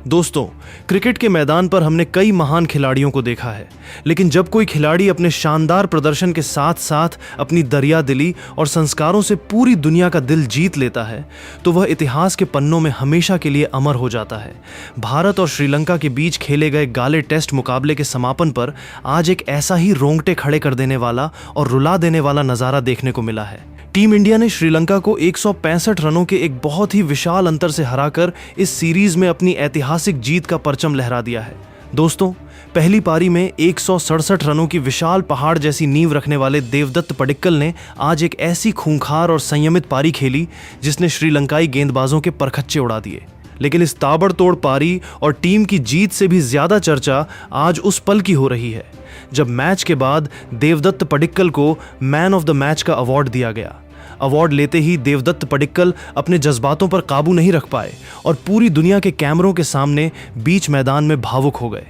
दोस्तों, क्रिकेट के मैदान पर हमने कई महान खिलाड़ियों को देखा है, लेकिन जब कोई खिलाड़ी अपने शानदार प्रदर्शन के साथ साथ अपनी दरियादिली और संस्कारों से पूरी दुनिया का दिल जीत लेता है, तो वह इतिहास के पन्नों में हमेशा के लिए अमर हो जाता है। भारत और श्रीलंका के बीच खेले गए गाले टेस्ट मुकाबले के समापन पर आज एक ऐसा ही रोंगटे खड़े कर देने वाला और रुला देने वाला नज़ारा देखने को मिला है। टीम इंडिया ने श्रीलंका को 165 रनों के एक बहुत ही विशाल अंतर से हराकर इस सीरीज में अपनी ऐतिहासिक जीत का परचम लहरा दिया है। दोस्तों, पहली पारी में 167 रनों की विशाल पहाड़ जैसी नींव रखने वाले देवदत्त पडिक्कल ने आज एक ऐसी खूंखार और संयमित पारी खेली जिसने श्रीलंकाई गेंदबाजों के परखच्चे उड़ा दिए। लेकिन इस ताबड़तोड़ पारी और टीम की जीत से भी ज्यादा चर्चा आज उस पल की हो रही है जब मैच के बाद देवदत्त पडिक्कल को मैन ऑफ द मैच का अवार्ड दिया गया। अवार्ड लेते ही देवदत्त पडिक्कल अपने जज्बातों पर काबू नहीं रख पाए और पूरी दुनिया के कैमरों के सामने बीच मैदान में भावुक हो गए।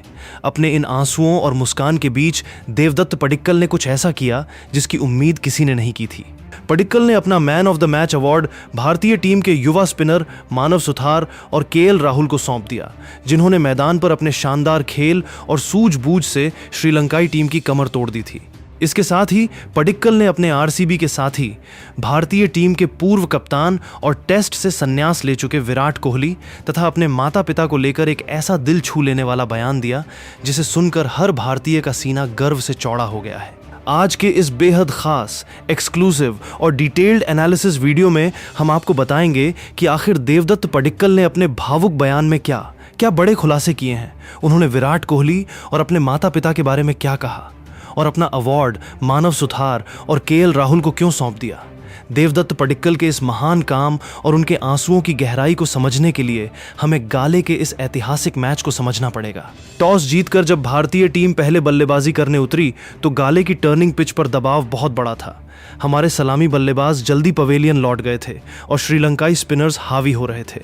अपने इन आंसुओं और मुस्कान के बीच देवदत्त पडिक्कल ने कुछ ऐसा किया जिसकी उम्मीद किसी ने नहीं की थी। पडिक्कल ने अपना man of the match award भारतीय टीम के युवा स्पिनर मानव सुथार और केएल राहुल को सौंप दिया, जिन्होंने मैदान पर अपने शानदार खेल और सूझबूझ से श्रीलंकाई टीम की कमर तोड़ दी थी। इसके साथ ही पडिक्कल ने अपने आरसीबी के साथ ही भारतीय टीम के पूर्व कप्तान और टेस्ट से संन्यास ले चुके विराट कोहली तथा अपने माता पिता को लेकर एक ऐसा दिल छू लेने वाला बयान दिया जिसे सुनकर हर भारतीय का सीना गर्व से चौड़ा हो गया है। आज के इस बेहद खास, एक्सक्लूसिव और डिटेल्ड एनालिसिस वीडियो में हम आपको बताएंगे कि आखिर देवदत्त पडिक्कल ने अपने भावुक बयान में क्या बड़े खुलासे किए हैं। उन्होंने विराट कोहली और अपने माता पिता के बारे में क्या कहा और अपना अवार्ड मानव सुथार और केएल राहुल को क्यों सौंप दिया। देवदत्त पडिक्कल के इस महान काम और उनके आंसुओं की गहराई को समझने के लिए हमें गाले के इस ऐतिहासिक मैच को समझना पड़ेगा। टॉस जीतकर जब भारतीय टीम पहले बल्लेबाजी करने उतरी तो गाले की टर्निंग पिच पर दबाव बहुत बड़ा था। हमारे सलामी बल्लेबाज जल्दी पवेलियन लौट गए थे और श्रीलंकाई स्पिनर्स हावी हो रहे थे।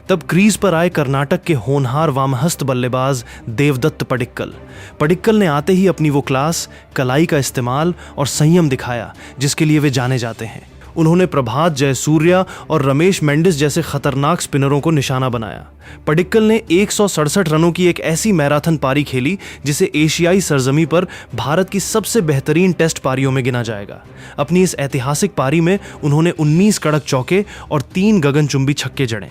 तब क्रीज पर आए कर्नाटक के होनहार वामहस्त बल्लेबाज देवदत्त पडिक्कल ने आते ही अपनी वो क्लास, कलाई का इस्तेमाल और संयम दिखाया जिसके लिए वे जाने जाते हैं। उन्होंने प्रभात जयसूर्या और रमेश मेंडिस जैसे खतरनाक स्पिनरों को निशाना बनाया। पडिक्कल ने 167 रनों की एक ऐसी मैराथन पारी खेली जिसे एशियाई सरजमी पर भारत की सबसे बेहतरीन टेस्ट पारियों में गिना जाएगा। अपनी इस ऐतिहासिक पारी में उन्होंने 19 कड़क चौके और 3 गगनचुंबी छक्के जड़े।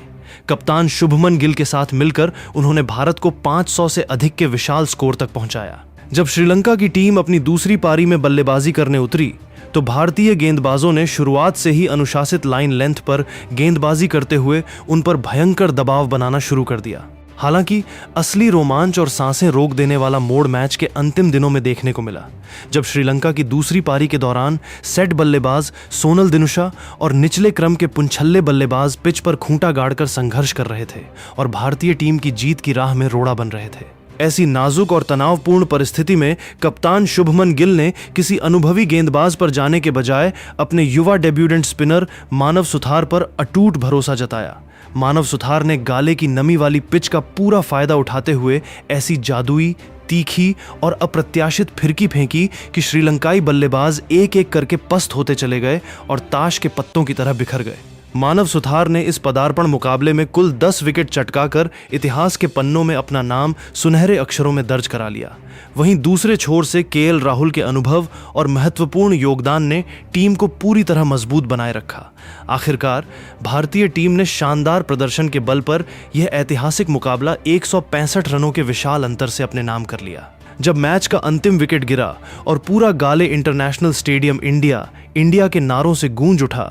कप्तान शुभमन गिल के साथ मिलकर उन्होंने भारत को 500 से अधिक के विशाल स्कोर तक पहुंचाया। जब श्रीलंका की टीम अपनी दूसरी पारी में बल्लेबाजी करने उतरी तो भारतीय गेंदबाजों ने शुरुआत से ही अनुशासित लाइन लेंथ पर गेंदबाजी करते हुए उन पर भयंकर दबाव बनाना शुरू कर दिया। हालांकि असली रोमांच और सांसें रोक देने वाला मोड़ मैच के अंतिम दिनों में देखने को मिला, जब श्रीलंका की दूसरी पारी के दौरान सेट बल्लेबाज सोनल दिनुशा और निचले क्रम के पुंछल्ले बल्लेबाज पिच पर खूंटा गाड़कर संघर्ष कर रहे थे और भारतीय टीम की जीत की राह में रोड़ा बन रहे थे। ऐसी नाजुक और तनावपूर्ण परिस्थिति में कप्तान शुभमन गिल ने किसी अनुभवी गेंदबाज पर जाने के बजाय अपने युवा डेब्यूटेंट स्पिनर मानव सुथार पर अटूट भरोसा जताया। मानव सुथार ने गाले की नमी वाली पिच का पूरा फायदा उठाते हुए ऐसी जादुई, तीखी और अप्रत्याशित फिरकी फेंकी कि श्रीलंकाई बल्लेबाज एक एक करके पस्त होते चले गए और ताश के पत्तों की तरह बिखर गए। मानव सुथार ने इस पदार्पण मुकाबले में कुल 10 विकेट चटकाकर इतिहास के पन्नों में अपना नाम सुनहरे अक्षरों में दर्ज करा लिया। वहीं दूसरे छोर से केएल राहुल के अनुभव और महत्वपूर्ण योगदान ने टीम को पूरी तरह मजबूत बनाए रखा। आखिरकार भारतीय टीम ने शानदार प्रदर्शन के बल पर यह ऐतिहासिक मुकाबला 165 रनों के विशाल अंतर से अपने नाम कर लिया। जब मैच का अंतिम विकेट गिरा और पूरा गाले इंटरनेशनल स्टेडियम इंडिया के नारों से गूंज उठा,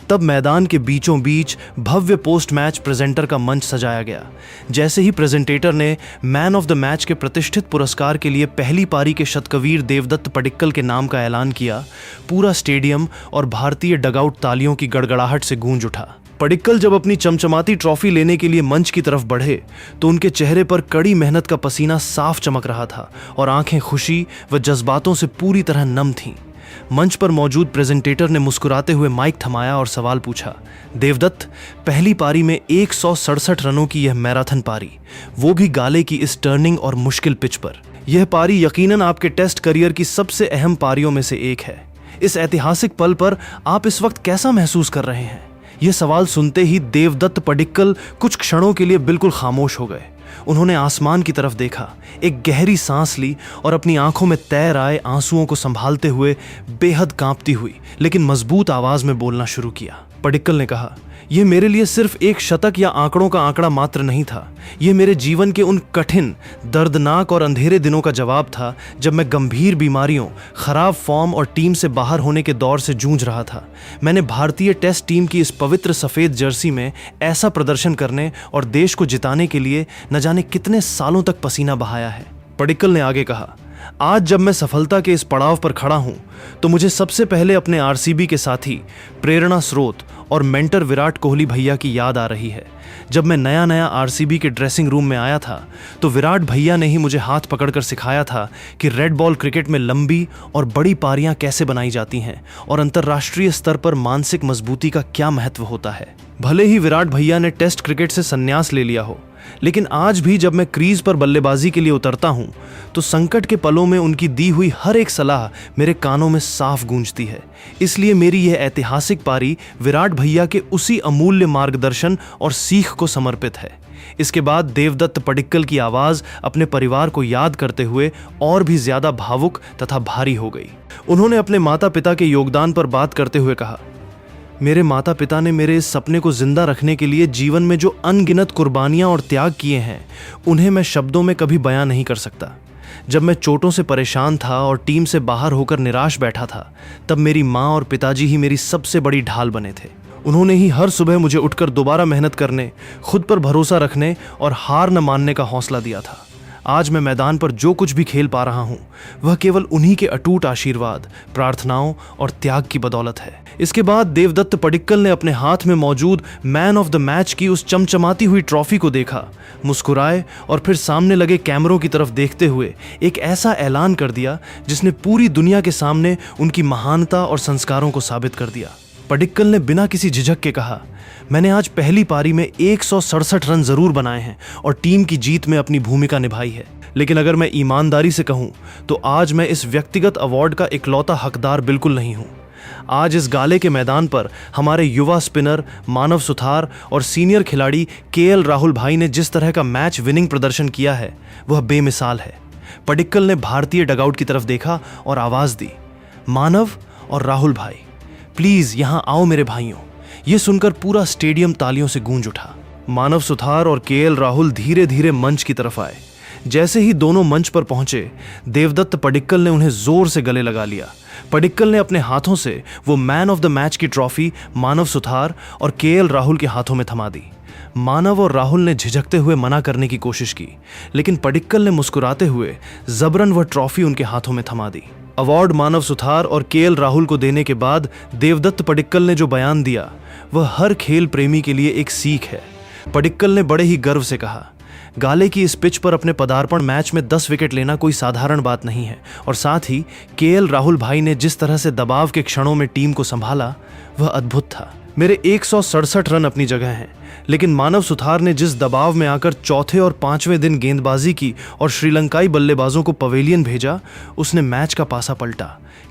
तब मैदान के बीचों बीच भव्य पोस्ट मैच प्रेजेंटर का मंच सजाया गया। जैसे ही प्रेजेंटेटर ने मैन ऑफ द मैच के प्रतिष्ठित पुरस्कार के लिए पहली पारी के शतकवीर देवदत्त पडिक्कल के नाम का ऐलान किया, पूरा स्टेडियम और भारतीय डगआउट तालियों की गड़गड़ाहट से गूंज उठा। पडिक्कल जब अपनी चमचमाती ट्रॉफी लेने के लिए मंच की तरफ बढ़े तो उनके चेहरे पर कड़ी मेहनत का पसीना साफ चमक रहा था और आंखें खुशी व जज्बातों से पूरी तरह नम थीं। मंच पर मौजूद प्रेजेंटेटर ने मुस्कुराते हुए माइक थमाया और सवाल पूछा, देवदत्त, पहली पारी में 167 रनों की यह मैराथन पारी, वो भी गाले की इस टर्निंग और मुश्किल पिच पर। यह पारी यकीनन आपके टेस्ट करियर की सबसे अहम पारियों में से एक है। इस ऐतिहासिक पल पर आप इस वक्त कैसा महसूस कर रहे हैं? यह सवाल सुनते ही देवदत्त पडिक्कल कुछ क्षणों के लिए बिल्कुल खामोश हो गए। उन्होंने आसमान की तरफ देखा, एक गहरी सांस ली और अपनी आंखों में तैर आए आंसुओं को संभालते हुए बेहद कांपती हुई लेकिन मजबूत आवाज में बोलना शुरू किया। पडिक्कल ने कहा, यह मेरे लिए सिर्फ एक शतक या आंकड़ों का आंकड़ा मात्र नहीं था। यह मेरे जीवन के उन कठिन, दर्दनाक और अंधेरे दिनों का जवाब था जब मैं गंभीर बीमारियों, खराब फॉर्म और टीम से बाहर होने के दौर से जूझ रहा था। मैंने भारतीय टेस्ट टीम की इस पवित्र सफेद जर्सी में ऐसा प्रदर्शन करने और देश को जिताने के लिए न जाने कितने सालों तक पसीना बहाया है। पडिक्कल ने आगे कहा, आज जब मैं सफलता के इस पड़ाव पर खड़ा हूं तो मुझे सबसे पहले अपने आरसीबी के साथी, प्रेरणा स्रोत और मेंटर विराट कोहली भैया की याद आ रही है। जब मैं नया नया आरसीबी के ड्रेसिंग रूम में आया था तो विराट भैया ने ही मुझे हाथ पकड़कर सिखाया था कि रेड बॉल क्रिकेट में लंबी और बड़ी पारियां कैसे बनाई जाती हैं और अंतर्राष्ट्रीय स्तर पर मानसिक मजबूती का क्या महत्व होता है। भले ही विराट भैया ने टेस्ट क्रिकेट से संन्यास ले लिया हो, लेकिन आज भी जब मैं क्रीज पर बल्लेबाजी के लिए उतरता हूं तो संकट के पलों में उनकी दी हुई हर एक सलाह मेरे कानों में साफ गूंजती है। इसलिए मेरी यह ऐतिहासिक पारी विराट भैया के उसी अमूल्य मार्गदर्शन और सीख को समर्पित है। इसके बाद देवदत्त पडिक्कल की आवाज अपने परिवार को याद करते हुए और भी ज्यादा भावुक तथा भारी हो गई। उन्होंने अपने माता पिता के योगदान पर बात करते हुए कहा, मेरे माता पिता ने मेरे इस सपने को जिंदा रखने के लिए जीवन में जो अनगिनत कुर्बानियां और त्याग किए हैं उन्हें मैं शब्दों में कभी बयां नहीं कर सकता। जब मैं चोटों से परेशान था और टीम से बाहर होकर निराश बैठा था, तब मेरी माँ और पिताजी ही मेरी सबसे बड़ी ढाल बने थे। उन्होंने ही हर सुबह मुझे उठकर दोबारा मेहनत करने, खुद पर भरोसा रखने और हार न मानने का हौसला दिया था। आज मैं मैदान पर जो कुछ भी खेल पा रहा हूं वह केवल उन्हीं के अटूट आशीर्वाद, प्रार्थनाओं और त्याग की बदौलत है। इसके बाद देवदत्त पडिक्कल ने अपने हाथ में मौजूद मैन ऑफ द मैच की उस चमचमाती हुई ट्रॉफी को देखा, मुस्कुराए और फिर सामने लगे कैमरों की तरफ देखते हुए एक ऐसा ऐलान कर दिया जिसने पूरी दुनिया के सामने उनकी महानता और संस्कारों को साबित कर दिया। पडिक्कल ने बिना किसी झिझक के कहा, मैंने आज पहली पारी में 167 रन जरूर बनाए हैं और टीम की जीत में अपनी भूमिका निभाई है, लेकिन अगर मैं ईमानदारी से कहूं तो आज मैं इस व्यक्तिगत अवार्ड का इकलौता हकदार बिल्कुल नहीं हूं। आज इस गाले के मैदान पर हमारे युवा स्पिनर मानव सुथार और सीनियर खिलाड़ी केएल राहुल भाई ने जिस तरह का मैच विनिंग प्रदर्शन किया है वह बेमिसाल है। पडिक्कल ने भारतीय डगआउट की तरफ देखा और आवाज दी, मानव और राहुल भाई, प्लीज यहां आओ मेरे भाइयों। यह सुनकर पूरा स्टेडियम तालियों से गूंज उठा। मानव सुथार और केएल राहुल धीरे धीरे मंच की तरफ आए। जैसे ही दोनों मंच पर पहुंचे, देवदत्त पडिक्कल ने उन्हें जोर से गले लगा लिया। पडिक्कल ने अपने हाथों से वो मैन ऑफ द मैच की ट्रॉफी मानव सुथार और केएल राहुल के हाथों में थमा दी। मानव और राहुल ने झिझकते हुए मना करने की कोशिश की, लेकिन पडिक्कल ने मुस्कुराते हुए जबरन वह ट्रॉफी उनके हाथों में थमा दी। अवार्ड मानव सुथार और केएल राहुल को देने के बाद देवदत्त पडिक्कल ने जो बयान दिया वह हर खेल प्रेमी के लिए एक सीख है। पडिक्कल ने बड़े ही गर्व से कहा, गाले की इस पिच पर अपने पदार्पण मैच में 10 विकेट लेना कोई साधारण बात नहीं है और साथ ही केएल राहुल भाई ने जिस तरह से दबाव के क्षणों में टीम को संभाला वह अद्भुत था। मेरे 167 रन अपनी जगह हैं, लेकिन मानव सुथार ने जिस दबाव में आकर चौथे और पांचवें दिन गेंदबाजी की और श्रीलंकाई बल्लेबाजों को पवेलियन भेजा, उसने मैच का पासा पलटा।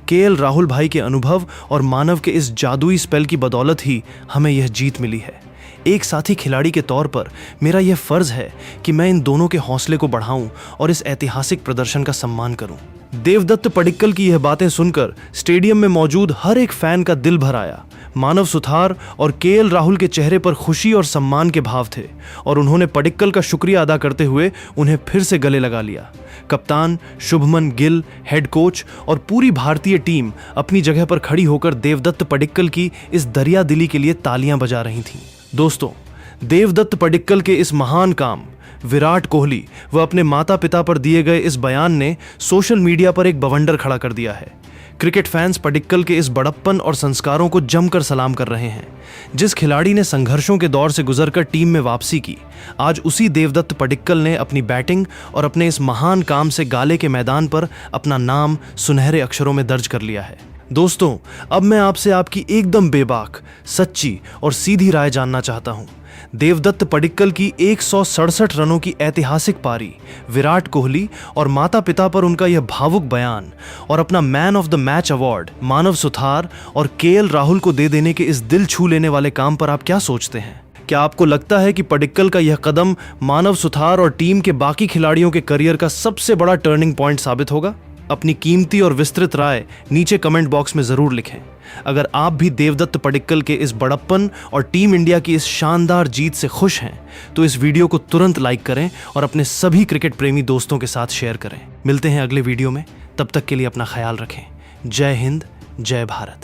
केएल राहुल भाई के अनुभव और मानव के इस जादुई स्पेल की बदौलत ही हमें यह जीत मिली है। एक साथी खिलाड़ी के तौर पर मेरा यह फर्ज है कि मैं इन दोनों के हौसले को बढ़ाऊं और इस ऐतिहासिक प्रदर्शन का सम्मान करूं। देवदत्त पडिक्कल की यह बातें सुनकर स्टेडियम में मौजूद हर एक फैन का दिल भर आया। मानव सुथार और केएल राहुल के चेहरे पर खुशी और सम्मान के भाव थे और उन्होंने पडिक्कल का शुक्रिया अदा करते हुए उन्हें फिर से गले लगा लिया। कप्तान शुभमन गिल, हेड कोच और पूरी भारतीय टीम अपनी जगह पर खड़ी होकर देवदत्त पडिक्कल की इस दरिया दिली के लिए तालियां बजा रही थीं। दोस्तों, देवदत्त पडिक्कल के इस महान काम, विराट कोहली व अपने माता पिता पर दिए गए इस बयान ने सोशल मीडिया पर एक बवंडर खड़ा कर दिया है। क्रिकेट फैंस पडिक्कल के इस बड़प्पन और संस्कारों को जमकर सलाम कर रहे हैं। जिस खिलाड़ी ने संघर्षों के दौर से गुजरकर टीम में वापसी की, आज उसी देवदत्त पडिक्कल ने अपनी बैटिंग और अपने इस महान काम से गाले के मैदान पर अपना नाम सुनहरे अक्षरों में दर्ज कर लिया है। दोस्तों, अब मैं आपसे आपकी एकदम बेबाक, सच्ची और सीधी राय जानना चाहता हूं। देवदत्त पडिक्कल की 167 रनों की ऐतिहासिक पारी, विराट कोहली और माता पिता पर उनका यह भावुक बयान और अपना man of the match award Manav Suthar और केएल राहुल को दे देने के इस दिल छू लेने वाले काम पर आप क्या सोचते हैं? क्या आपको लगता है कि पडिक्कल का यह कदम मानव सुथार और टीम के बाकी खिलाड़ियों के करियर का सबसे बड़ा टर्निंग पॉइंट साबित होगा? अपनी कीमती और विस्तृत राय नीचे कमेंट बॉक्स में जरूर लिखें। अगर आप भी देवदत्त पडिक्कल के इस बड़प्पन और टीम इंडिया की इस शानदार जीत से खुश हैं तो इस वीडियो को तुरंत लाइक करें और अपने सभी क्रिकेट प्रेमी दोस्तों के साथ शेयर करें। मिलते हैं अगले वीडियो में, तब तक के लिए अपना ख्याल रखें। जय हिंद, जय भारत।